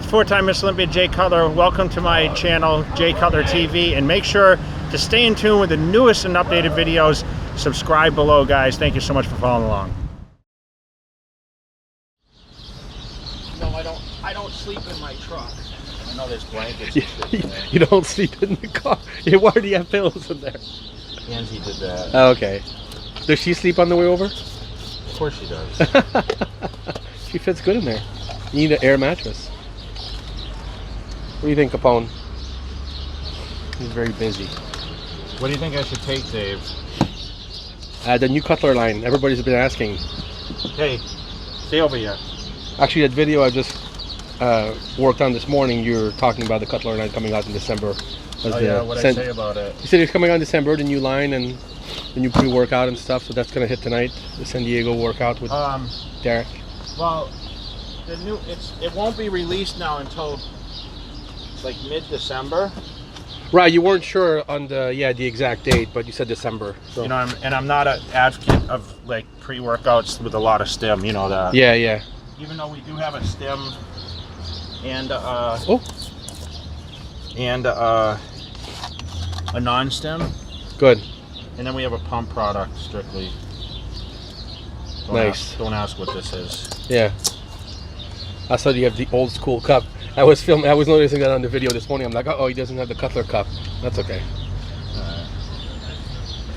four-time Miss Olympia Jay Cutler. Welcome to my channel, Jay Cutler TV, and make sure to stay in tune with the newest and updated videos. Subscribe below, guys. Thank you so much for following along. No, I don't sleep in my truck. I know there's blankets and shit in there. You don't sleep in the car? Why do you have pillows in there? Angie did that. Oh, okay. Does she sleep on the way over? Of course she does. She fits good in there. You need an air mattress. What do you think, Capone? He's very busy. What do you think I should take, Dave? The new Cutler line. Everybody's been asking. Hey, stay over here. Actually, that video I just worked on this morning, you're talking about the Cutler line coming out in December. Oh yeah, what did I say about it? You said it's coming out in December, the new line and the new pre-workout and stuff, so that's going to hit tonight, the San Diego workout with Derek. Well, it won't be released now until like mid-December. Right, you weren't sure on the exact date, but you said December. So. You know, I'm not an advocate of like pre-workouts with a lot of stim. You know that. Yeah, yeah. Even though we do have a stim and a non-stim. Good. And then we have a pump product strictly. Don't ask what this is. Yeah. I saw you have the old school cup. I was noticing that on the video this morning. I'm like, oh, he doesn't have the Cutler cup. That's okay.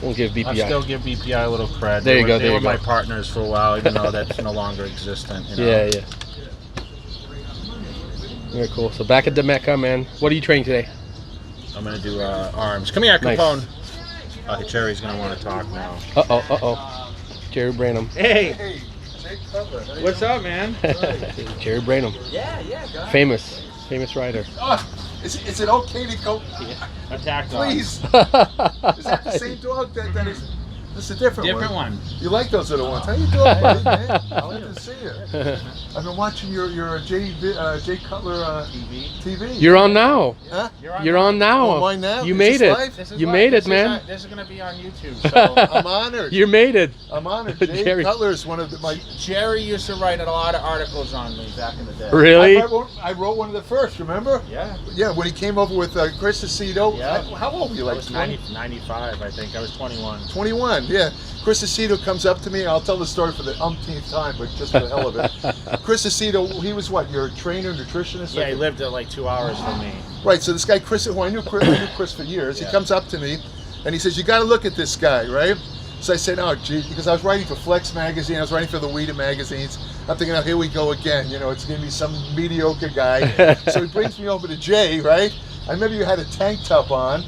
We'll give BPI. I'll still give BPI a little credit. There you go. They were my partners for a while, even though that's no longer existent. You know? Yeah, yeah. Very cool. So back at the Mecca, man. What are you training today? I'm gonna do arms. Come here, Capone. Nice. Jerry's gonna want to talk now. Uh-oh. Jerry Brainum. Hey. Hey, Jay Cutler. What's up, man? Jerry Brainum. Yeah, guys. Famous rider. Is it okay to go? Attack dog. Please. Is that the same dog that is? This is a different one. You like those little ones? How you doing, buddy, man? I like to see you. I've been watching your Jay Cutler TV. You're on now. Huh? You're on now. Oh, mine now? You made it. You made it, man. This is gonna be on YouTube. So I'm honored. You made it. I'm honored. Jay Jerry. Cutler is one of my. Jerry used to write a lot of articles on me back in the day. Really? I wrote one of the first. Remember? Yeah. Yeah, when he came over with Chris Aceto. Yeah. How old were you? I Like was 95, I think. I was 21. 21, yeah. Chris Aceto comes up to me. I'll tell the story for the umpteenth time, but just for the hell of it. Chris Aceto, he was what? Your trainer, nutritionist? Yeah, he lived at like 2 hours from me. Right. So this guy, Chris, who I knew Chris for years. Yeah. He comes up to me, and he says, "You got to look at this guy, right?" So I said, "Oh, gee," because I was writing for Flex magazine. I was writing for the Weeda magazines. I'm thinking, "Oh, here we go again. You know, it's gonna be some mediocre guy." So he brings me over to Jay, right? I remember you had a tank top on.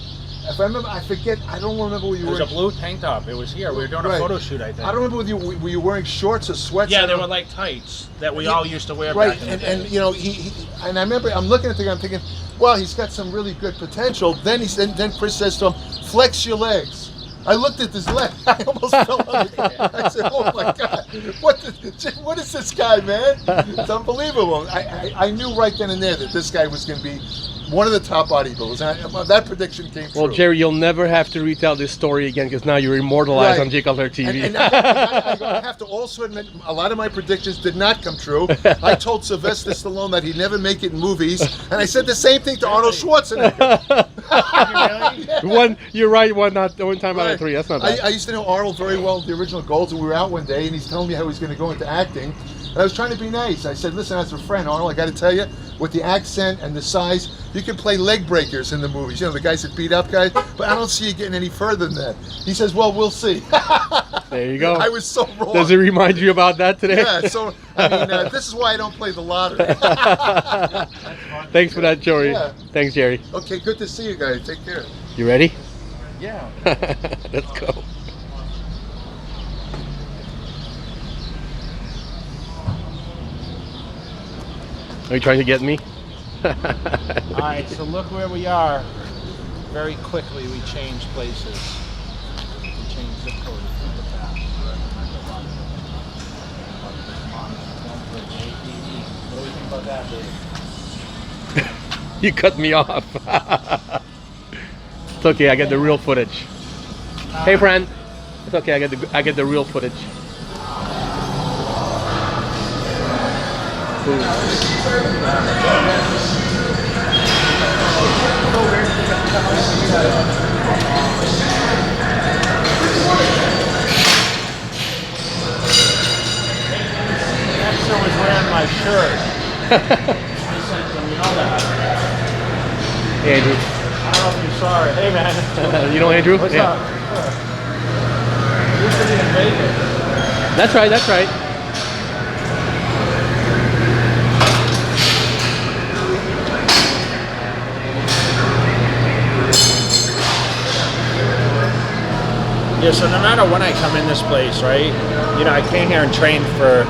If I remember, I forget. I don't remember what you were. It was a blue tank top. It was here. We were doing a photo shoot, I think. I don't remember were you wearing shorts or sweats? Yeah, they were like tights that we all used to wear back in the day. And you know he and I remember I'm looking at the guy. I'm thinking, well, he's got some really good potential. Then then Chris says to him, "Flex your legs." I looked at his leg. I almost fell on the ground. I said, "Oh my God, what is this guy, man? It's unbelievable." I knew right then and there that this guy was going to be one of the top bodybuilders. That prediction came true. Well, Jerry, you'll never have to retell this story again because now you're immortalized on Jay Cutler TV. And I have to also admit, a lot of my predictions did not come true. I told Sylvester Stallone that he'd never make it in movies, and I said the same thing to Arnold Schwarzenegger. Really? You're right. One time out of three. That's not bad. I used to know Arnold very well, the original Golds, and we were out one day, and he's telling me how he's going to go into acting. And I was trying to be nice. I said, "Listen, as a friend, Arnold, I got to tell you, with the accent and the size, you can play leg breakers in the movies. You know, the guys that beat up guys. But I don't see you getting any further than that." He says, "Well, we'll see." There you go. I was so wrong. Does it remind you about that today? Yeah. So I mean, this is why I don't play the lottery. Thanks for that, Jerry. Yeah. Thanks, Jerry. Okay, good to see you guys. Take care. You ready? Yeah. Let's go. Are you trying to get me? Alright, so look where we are. Very quickly we changed places. We changed zip codes. What do we think about that, Dave? You cut me off. It's okay, I get the real footage. Hey friend. It's okay, I get the real footage. food. Dexter was wearing my shirt. I sent him, you know that. Hey, Andrew. I don't know if you saw it. Hey, man. You know Andrew? What's Yeah. up? Used to be in Vegas. That's right, that's right. Yeah, so no matter when I come in this place, right? You know, I came here and trained for,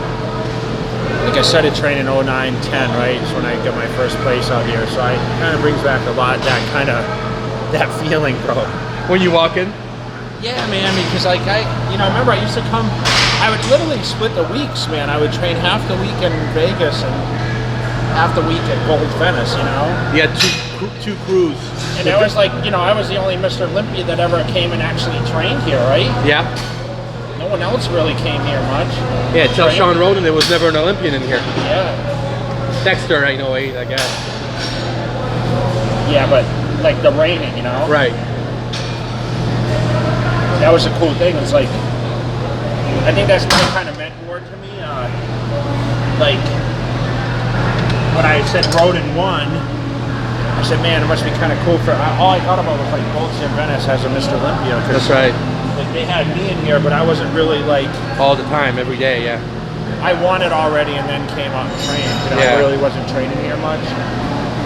like I started training 09, 10, right? It's when I got my first place out here. So it kind of brings back a lot that feeling, bro. When you walk in? Yeah, man, because like remember I used to come, I would literally split the weeks, man. I would train half the week in Vegas and half the week at Golds Venice, you know? You had two crews. And it was like, I was the only Mr. Olympia that ever came and actually trained here, right? Yeah. No one else really came here much. Yeah, tell Sean Roden there was never an Olympian in here. Yeah. Dexter, I know, I guess. Yeah, but like the reigning, you know? Right. That was a cool thing. It's like, I think that's what kind of meant more to me. Like, when I said Roden won, I said, man, it must be kind of cool for, all I thought about was like Golds Gym Venice has a Mr. Olympia. That's right. Like they had me in here, but I wasn't really like... All the time, every day, yeah. I won it already and then came out and trained. Yeah. I really wasn't training here much.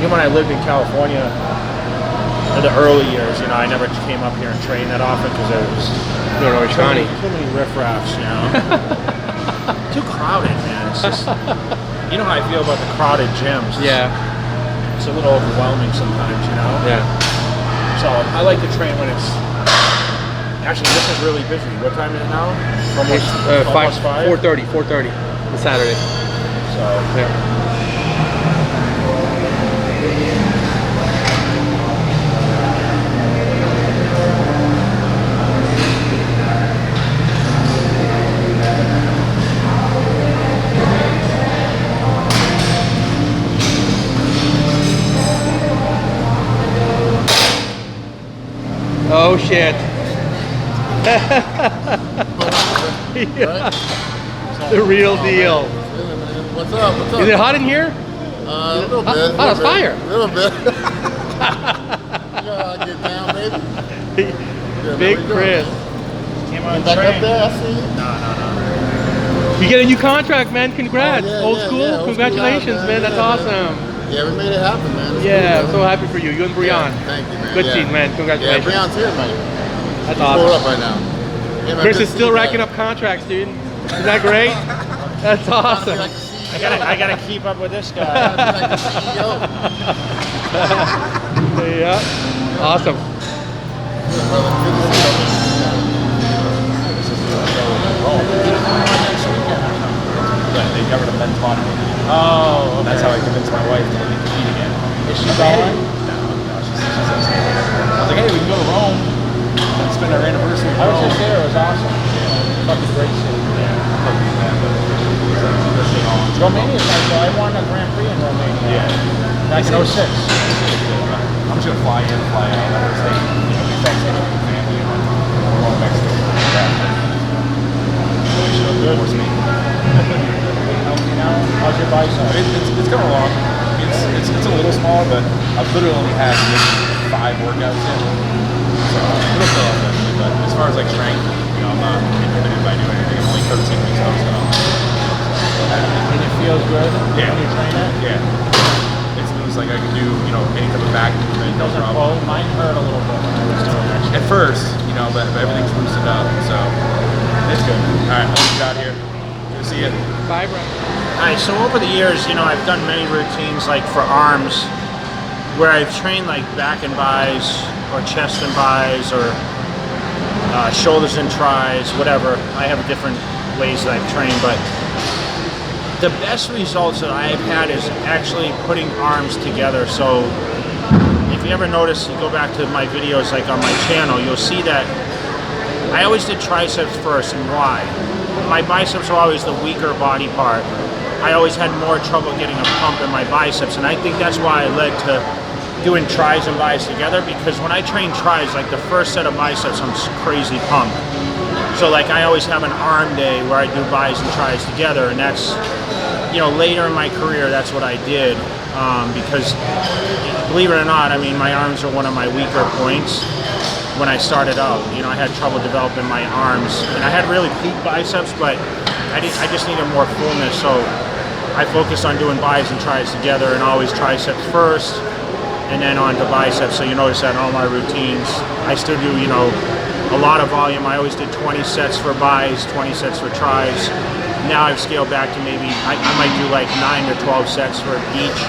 Even when I lived in California, in the early years, I never came up here and trained that often because it was No, Shawnee. too many riffraffs, Too crowded, man. It's just, you know how I feel about the crowded gyms. Yeah. It's a little overwhelming sometimes, Yeah. So I like to train when it's, actually this is really busy. What time is it now? Almost, almost 5? 4:30 on Saturday. So, Yeah. Oh shit. Yeah. The real deal. What's up? What's up? Is it hot in here? A little bit. Hot as fire. A little bit. You know how I get down, baby. Yeah, Big man, Chris. came on Back train. up there, I see you. No. You get a new contract, man. Congrats. Oh, yeah, Old yeah, school. yeah. Old Congratulations, school man. life, That's man. awesome. Yeah, we made it happen, man. It's Yeah, I'm cool, so man. happy for you. You and Breon. Yeah, thank you, man. Good yeah. team, man. Yeah, Congratulations. Breon's here, man. That's He's pulled up awesome. right now. Yeah, man, Chris good is to still see you racking guys. up contracts, dude. Isn't that great? That's awesome. Like the CEO. I gotta keep up with this guy. Like the CEO. Yeah. Awesome. Good, brother. Good to see you. Yeah, they covered a men's bodybuilding. Oh, okay. That's how I convinced my wife to compete again. Is she going? No, she's I was like, hey, we can go to Rome and spend our anniversary in I was Rome. just there. It was awesome. Fucking great city. Romania is nice. I won a Grand Prix in Romania. Yeah. Back in 06. I'm just gonna fly in, fly out. I'm gonna stay, do Thanksgiving with the family, and then we're going to Mexico. Good. Force me. Healthy now? How's your bicep? It's coming along. It's a little smaller, but I've literally only had maybe 5 workouts in. So it'll fill up eventually. But as far as like strength, I'm not inhibited by doing anything. I'm only 13 weeks out, so. And it feels good Yeah. when you train it? Yeah. It means like I can do, any type of back movement, no Doesn't problem. pull. Mine hurt a little bit when I was doing it. At first, but everything's loosened up, so it's good. All right, I'll leave you out here. Good to see you. Bye, bro. Alright, so over the years, I've done many routines like for arms where I've trained like back and bis or chest and bis or shoulders and tris, whatever. I have different ways that I've trained, but the best results that I've had is actually putting arms together. So if you ever notice, you go back to my videos like on my channel, you'll see that I always did triceps first, and why? My biceps are always the weaker body part. I always had more trouble getting a pump in my biceps, and I think that's why I led to doing tries and bis together, because when I train tries, like the first set of biceps, I'm crazy pumped. So like I always have an arm day where I do bis and tries together, and that's, you know, later in my career, that's what I did, because believe it or not, I mean, my arms are one of my weaker points. When I started out, you know, I had trouble developing my arms, and I had really peak biceps, but I just needed more fullness, so I focused on doing bis and tries together, and always triceps first, and then on to biceps. So you notice that in all my routines, I still do, you know, a lot of volume. I always did 20 sets for bis, 20 sets for tries. Now I've scaled back to maybe, I might do like 9 to 12 sets for each.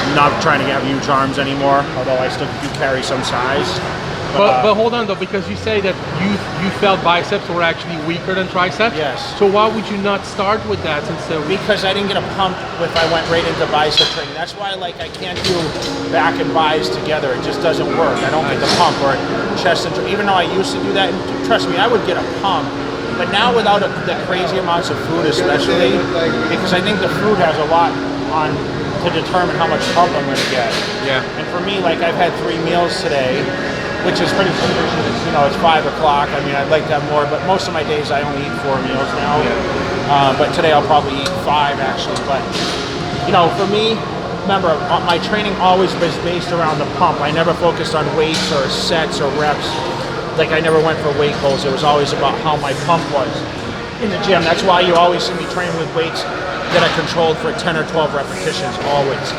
I'm not trying to have huge arms anymore, although I still do carry some size. But hold on though, because you say that you felt biceps were actually weaker than triceps. Yes. So why would you not start with that instead? Because I didn't get a pump if I went right into bicep training. That's why like I can't do back and bis together. It just doesn't work. I don't get the pump, or chest and even though I used to do that, and trust me, I would get a pump. But now without the crazy amounts of food, especially, because I think the food has a lot on to determine how much pump I'm going to get. Yeah. And for me, like I've had 3 meals today, which is pretty sufficient. You know, it's 5 o'clock. I mean, I'd like to have more, but most of my days I only eat 4 meals now. Yeah. But today I'll probably eat 5 actually. But you know, for me, remember, my training always was based around the pump. I never focused on weights or sets or reps. Like I never went for weight goals. It was always about how my pump was in the gym. That's why you always see me training with weights that are controlled for 10 or 12 repetitions, always.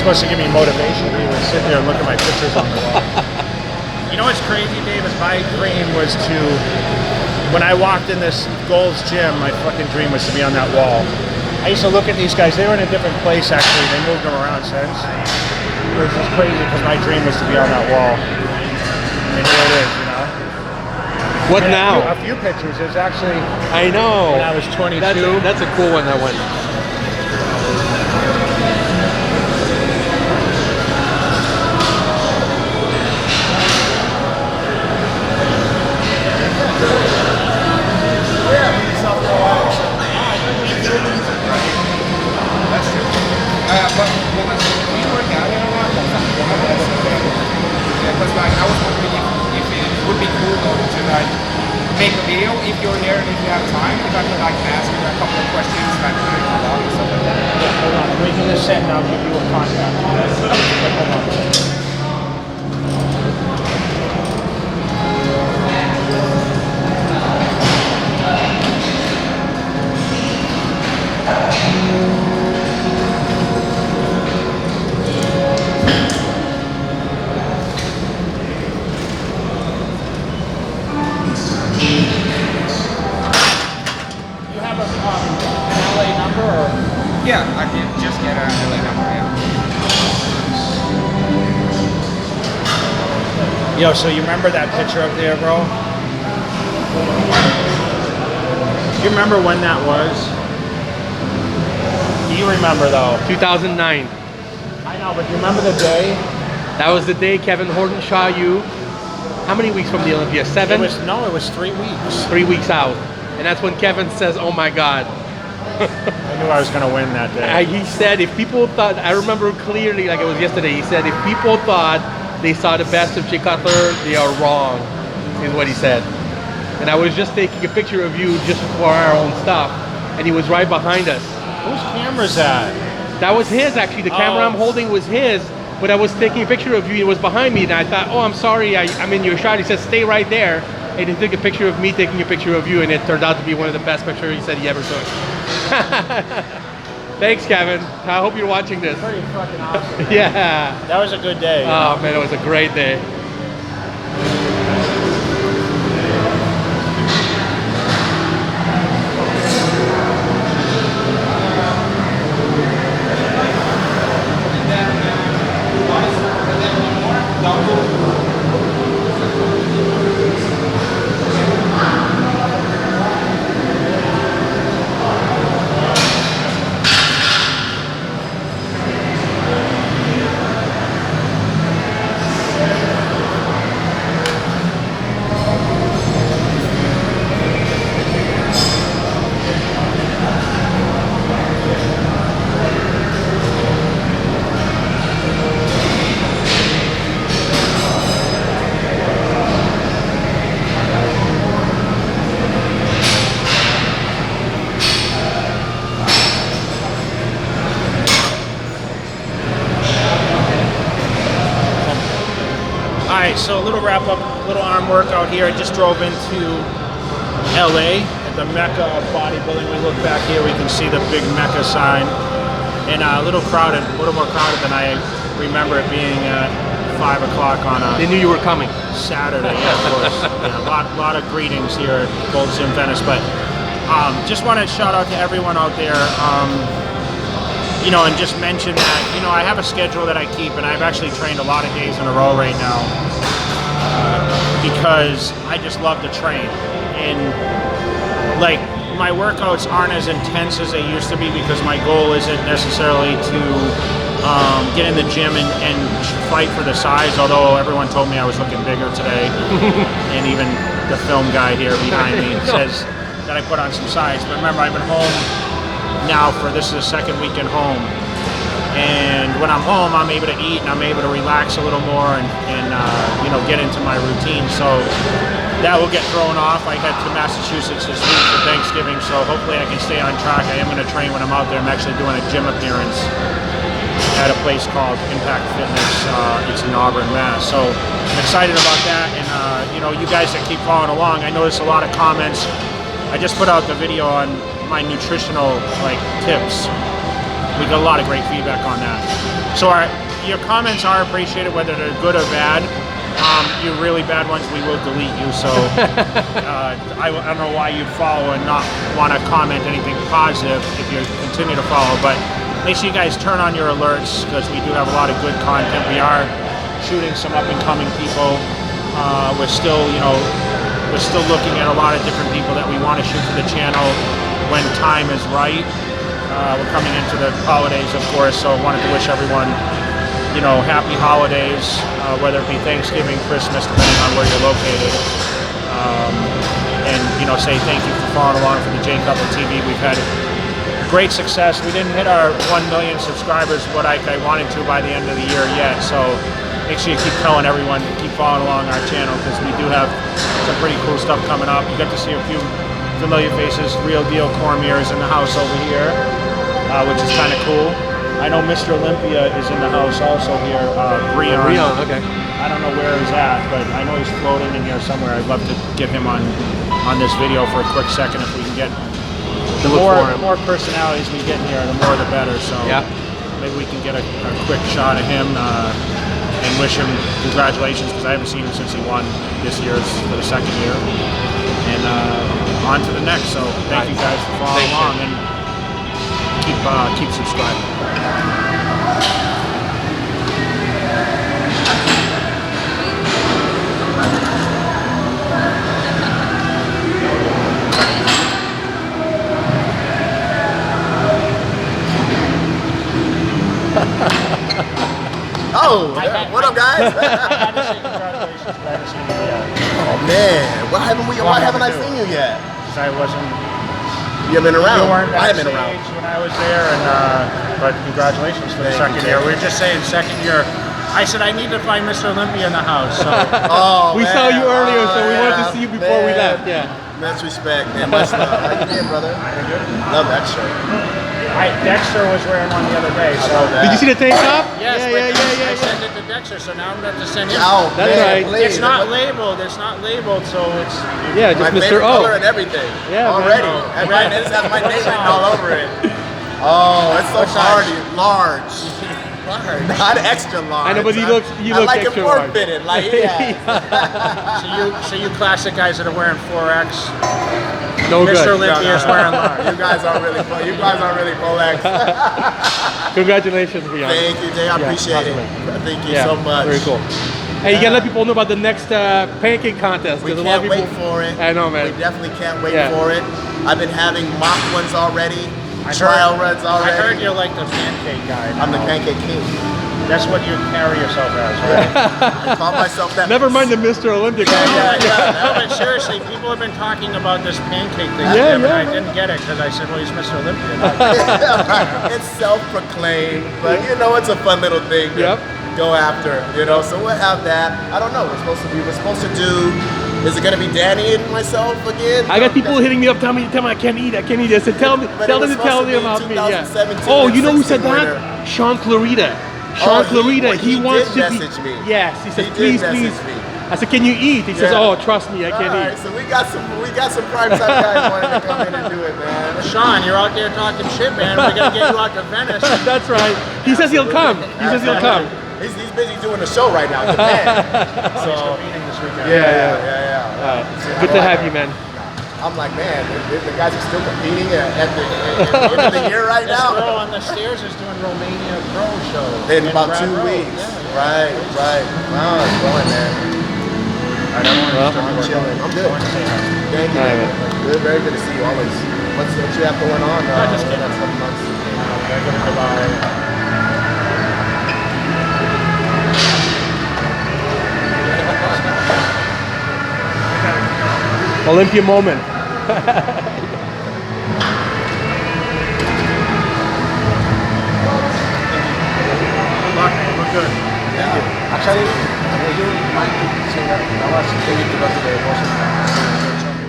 Supposed to give me motivation to even sit there and look at my pictures on the wall. You know what's crazy, Dave, is my dream was to, when I walked in this Golds Gym, my fucking dream was to be on that wall. I used to look at these guys, they were in a different place actually, they moved them around since. It was just crazy because my dream was to be on that wall. And here it is, you know? What and now? A few pictures, there's actually, I know. when I was 22. That's a cool one, that one. But when you work out, because like I was wondering if it would be cool though to like make a video if you're there and if you have time, if I could like ask you a couple of questions, like put it in the blog and stuff like that. Yeah, hold on, I'm making this set and I'll give you a contact. Hold on. Yeah, I can just get a LA number, yeah. Yo, so you remember that picture up there, bro? You remember when that was? Do you remember though? 2009. I know, but do you remember the day? That was the day Kevin Horton shot you. how many weeks from the Olympia? 7? It was 3 weeks. 3 weeks out. And that's when Kevin says, oh my God. I knew I was going to win that day. He said if people thought, I remember clearly like it was yesterday, he said if people thought they saw the best of Jay Cutler, they are wrong, is what he said. And I was just taking a picture of you just for our own stuff, and he was right behind us. Whose camera's that? That was his, actually. The camera I'm holding was his, but I was taking a picture of you, it was behind me, and I thought, oh, I'm sorry, I'm in your shot. He said, stay right there. And he took a picture of me taking a picture of you, and it turned out to be one of the best pictures he said he ever took. Thanks, Kevin. I hope you're watching this. Pretty fucking awesome. Yeah. That was a good day. Oh, man, it was a great day. Alright, so a little wrap up, little arm workout here. I just drove into LA at the Mecca of bodybuilding. We look back here, we can see the big Mecca sign. And a little crowded, a little more crowded than I remember it being at 5 o'clock on a They knew you were coming. Saturday. Yeah, of course. Yeah, a lot of greetings here at Golds Gym Venice. But just want to shout out to everyone out there. You know, and just mention that, you know, I have a schedule that I keep, and I've actually trained a lot of days in a row right now because I just love to train. And like, my workouts aren't as intense as they used to be because my goal isn't necessarily to get in the gym and fight for the size, although everyone told me I was looking bigger today. And even the film guy here behind me says that I put on some size. But remember, I've been home now for this is the second weekend home, and when I'm home I'm able to eat and I'm able to relax a little more and you know, get into my routine. So that will get thrown off. I head to Massachusetts this week for Thanksgiving, so hopefully I can stay on track. I am going to train when I'm out there. I'm actually doing a gym appearance at a place called Impact Fitness. It's in Auburn, Mass. So I'm excited about that, and you know, you guys that keep following along, I noticed a lot of comments. I just put out the video on my nutritional tips. We got a lot of great feedback on that. So your comments are appreciated, whether they're good or bad. Your really bad ones, we will delete you. So I don't know why you'd follow and not want to comment anything positive if you continue to follow. But make sure you guys turn on your alerts because we do have a lot of good content. We are shooting some up and coming people. We're still, you know, we're still looking at a lot of different people that we want to shoot for the channel when time is right. We're coming into the holidays, of course, so I wanted to wish everyone, you know, happy holidays, whether it be Thanksgiving, Christmas, depending on where you're located. And, you know, say thank you for following along for the Jay Cutler TV. We've had great success. We didn't hit our 1 million subscribers, what I wanted to by the end of the year yet, so make sure you keep telling everyone to keep following along our channel because we do have some pretty cool stuff coming up. You got to see a few familiar faces. Real Deal Cormier is in the house over here, which is kind of cool. I know Mr. Olympia is in the house also here. Breon. Breon, okay. I don't know where he's at, but I know he's floating in here somewhere. I'd love to get him on this video for a quick second if we can get the more personalities we get in here, the more the better. So yeah, maybe we can get a quick shot of him and wish him congratulations because I haven't seen him since he won this year's for the second year. And on to the next. So thank you guys for following along and keep subscribing. Oh, what up, guys? I had to say congratulations. Glad to see you. Why haven't I seen you yet? Because I wasn't. You haven't been around. You weren't I haven't been backstage around. when I was there, and but congratulations for the Thank second you, year. Jay. We were just saying second year. I said I need to find Mr. Olympia in the house. So Oh, We man. saw you earlier, so we Oh, wanted to yeah. see you before we Man. left. Yeah. Much respect, man. Much love. How you doing, brother? Love that shirt. Dexter was wearing one the other day. I So love that. Did you see the tank top? yes, yeah, but yeah, I sent it to Dexter, so now I'm going to have to send him. Oh, That's man, right. please. It's not labeled. It's not labeled, so it's. Yeah, My just Mr. favorite color O. and everything. Yeah, man. already. Oh, And right. right, this has my name What written size? all over it. Oh, it's so What hard. size? Large. Not extra large. I know, but you look I like extra it large. form-fitted, like yeah. So you classic guys that are wearing 4X. No Mr. good. Olympia is wearing large. You guys are really full. You guys are really full X. Congratulations, Breon. Thank you, Jay. I Yeah, appreciate it. awesome. Thank you Yeah, so much. very cool. Hey, you gotta let people know about the next pancake contest. We There's a lot can't of wait people. for it. I know, man. We definitely can't wait Yeah. for it. I've been having mock ones already, I trial heard- runs already. I heard you're like the pancake guy. I'm the now. pancake king. That's what you carry yourself as, right? I call myself that. Never mind the Mr. Olympic. No, but seriously, people have been talking about this pancake thing. Yeah, but yeah, I man. didn't get it because I said, well, he's Mr. Olympia. not- Right. It's self-proclaimed, but you know it's a fun little thing to Yep. go after. You know, so we'll have that. I don't know. We're supposed to do. Is it gonna be Danny and myself again? I got people hitting me up, telling me I can't eat. I said, tell them But to it was tell supposed to them be about me. Yeah. 2017 Oh, and you know who said 16 that? winner. Sean Clarita. Oh, Sean Clarita. he wants did to be. message me. Yes, he said, He did please, message please. me. I said, can you eat? He says, Yeah. oh, trust me, I All can't right, eat. so we got some primetime guys wanting to come in and do it, man. Sean, you're out there talking shit, man. We're going to get you out to Venice. That's right. He says he'll come. He says he'll come. He's busy doing the show right now in Japan. So, competing this weekend. Yeah. Good to have you, man. I'm like, man, the guys are still competing at the end of the year right This now. girl on the stairs is doing Romania Pro show. In about Brad 2 Rowe. weeks. Yeah. Right. Wow, it's going, man. I don't want Well, to I'm chilling. I'm good. Thank you. All right, man. Good, very good to see you always. What's you have going on? just in the kidding. next couple months? I go to Dubai. Olympia moment. We're good. Actually, would you mind to say that? I was thinking to go to the Boston.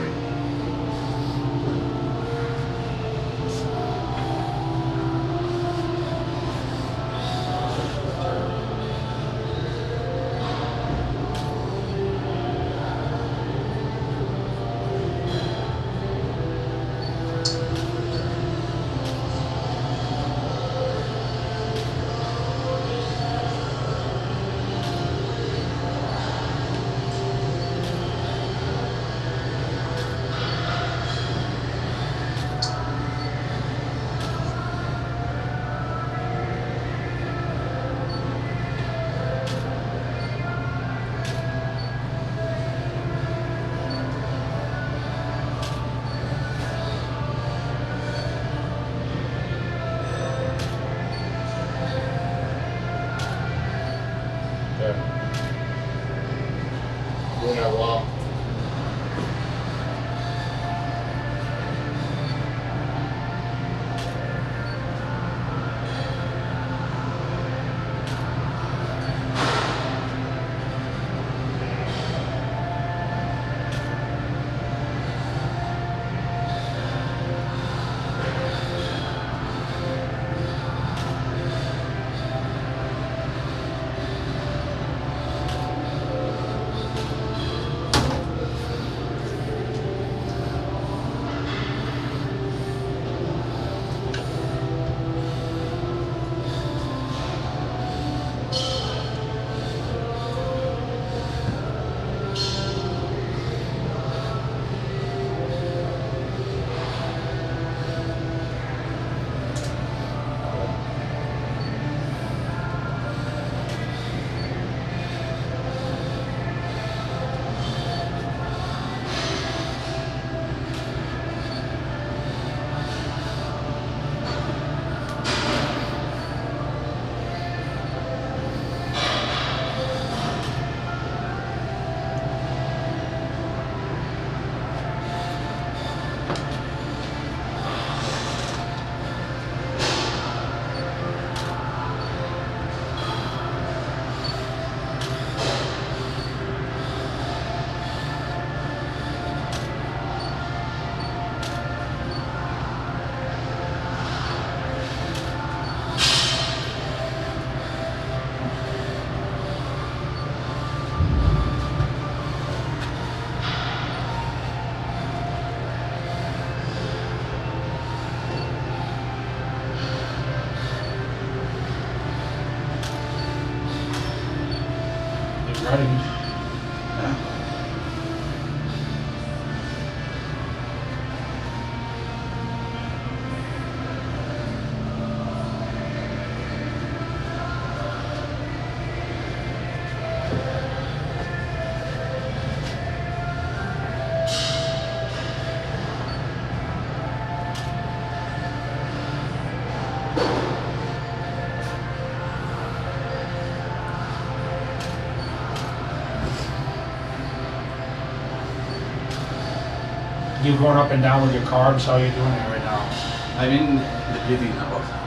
Doing that well. starting. You going up and down with your carbs? How are you doing it right now? I'm in the breathing now.